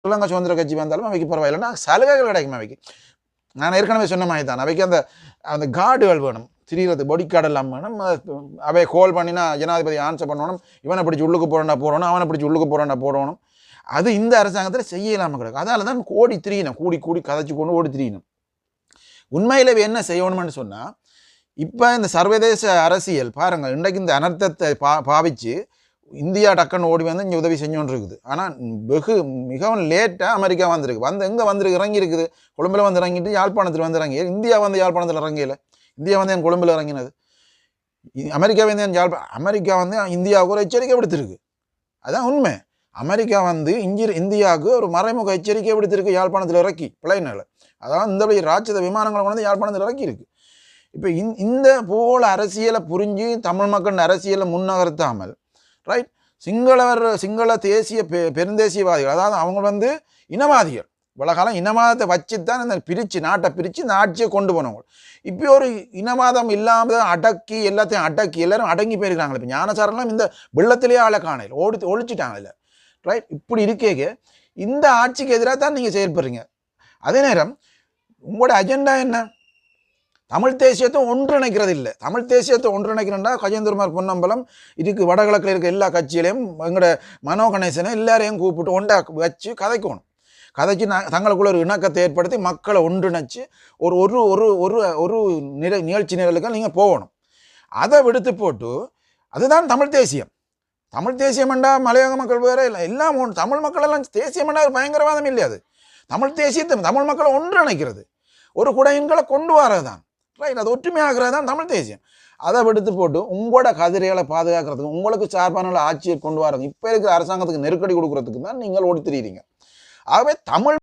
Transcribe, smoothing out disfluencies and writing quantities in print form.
ஸ்ரீலங்கா சுதந்திர கட்சி வந்தாலும் அவைக்கு பரவாயில்லைன்னா சலுகைகள் கிடைக்கும் அவைக்கு. நான் ஏற்கனவே சொன்ன மாதிரி தான் அவைக்கு அந்த அந்த கார்டுகள் வேணும், திரிகிறது பொடி கார்டு எல்லாம் வேணும். அவை கோல் பண்ணினா ஜனாதிபதி ஆன்சர் பண்ணணும், இவனை பிடிச்சி உள்ளுக்கு போடணும், அவனை பிடிச்சி உள்ளுக்கு போடணும். அது இந்த அரசாங்கத்தில் செய்ய இல்லாமல் கிடக்கும். அதனால தான் கோடி திரியணும், கூடி கதைச்சு கொண்டு ஓடி திரியணும். உண்மையிலே என்ன செய்யணும்னு சொன்னால், இப்போ இந்த சர்வதேச அரசியல் பாருங்கள், இன்றைக்கு இந்த அனர்த்தத்தை பாவிச்சு இந்தியா டக்குன்னு ஓடி வந்து இங்கே உதவி செஞ்சோன்னு இருக்குது. ஆனால் மிகவும் லேட்டாக அமெரிக்கா வந்திருக்கு. எங்கே வந்திருக்கு, இறங்கி இருக்குது, கொழும்பில் வந்து இறங்கிட்டு யாழ்ப்பாணத்தில் வந்து இறங்கி. இந்தியா வந்து யாழ்ப்பாணத்தில் இறங்கல, இந்தியா வந்து என் கொழும்பில் இறங்கினது. அமெரிக்கா வந்து அமெரிக்கா வந்து இந்தியாவுக்கு ஒரு எச்சரிக்கை விடுத்திருக்கு. அதுதான் உண்மை. அமெரிக்கா வந்து இந்தியாவுக்கு ஒரு மறைமுக எச்சரிக்கை விடுத்திருக்கு யாழ்ப்பாணத்தில் இறக்கி பிளைனில். அதாவது இந்த ராட்சத விமானங்களை கொண்டு யாழ்ப்பாணத்தில் இறக்கி இருக்கு. இப்போ இந்த போல அரசியலை புரிஞ்சு தமிழ் மக்கள் அரசியலை முன்னகர்த்தாமல் ரைட் சிங்கள தேசிய பெருந்தேசியவாதிகள், அதாவது அவங்க வந்து இனவாதிகள், இவ்வளவு இனவாதத்தை வச்சுத்தான் இந்த நாட்டை பிரித்து இந்த ஆட்சியை கொண்டு போனவங்க. இப்போ ஒரு இனவாதம் இல்லாமல் எல்லாத்தையும் அடக்கி எல்லாரும் அடங்கி போயிருக்கிறாங்க. இப்போ ஞானசாரெல்லாம் இந்த வெள்ளத்திலேயே ஆளை காணையில் ஒழிச்சிட்டாங்க இல்லை ரைட். இப்படி இருக்கேங்க இந்த ஆட்சிக்கு எதிராக தான் நீங்கள் செயல்படுறீங்க. அதே நேரம் உங்களோட அஜெண்டா என்ன? தமிழ் தேசியத்தை ஒன்றிணைக்கிறது இல்லை. தமிழ் தேசியத்தை ஒன்றிணைக்கிறேன்னா கஜேந்திரமார் பொன்னம்பலம் இதுக்கு வடகிழக்கில் இருக்க எல்லா கட்சியிலையும் எங்களோட மனோ கணேசனை எல்லாரையும் கூப்பிட்டு ஒன்றா வச்சு கதைக்கணும். கதைச்சு தங்களுக்குள்ள ஒரு இணக்கத்தை ஏற்படுத்தி மக்களை ஒன்றிணைச்சு ஒரு ஒரு ஒரு ஒரு ஒரு நிகழ்ச்சி நிரலுக்கு நீங்கள் போகணும். அதை விடுத்து போட்டு அதுதான் தமிழ் தேசியம். தமிழ் தேசியம்ண்டா மலையாள மக்கள் வேற இல்லை, எல்லாம் தமிழ் மக்கள் எல்லாம் தேசியம்ண்டா ஒரு பயங்கரவாதம் இல்லை. அது தமிழ் தேசியத்தை தமிழ் மக்களை ஒன்றிணைக்கிறது, ஒரு குடையின்களை கொண்டு வரது தான் ரைட். அது ஒற்றுமையாகிறது தான் தமிழ் தேசியம். அதை விடுத்து போட்டு உங்களோட கதிரைகளை பாதுகாக்கிறதுக்கு, உங்களுக்கு சார்பான ஆட்சியை கொண்டு வரது, இப்போ இருக்கிற அரசாங்கத்துக்கு நெருக்கடி கொடுக்கறதுக்கு தான் நீங்கள் ஓடி திரிகிறீங்க. ஆகவே தமிழ்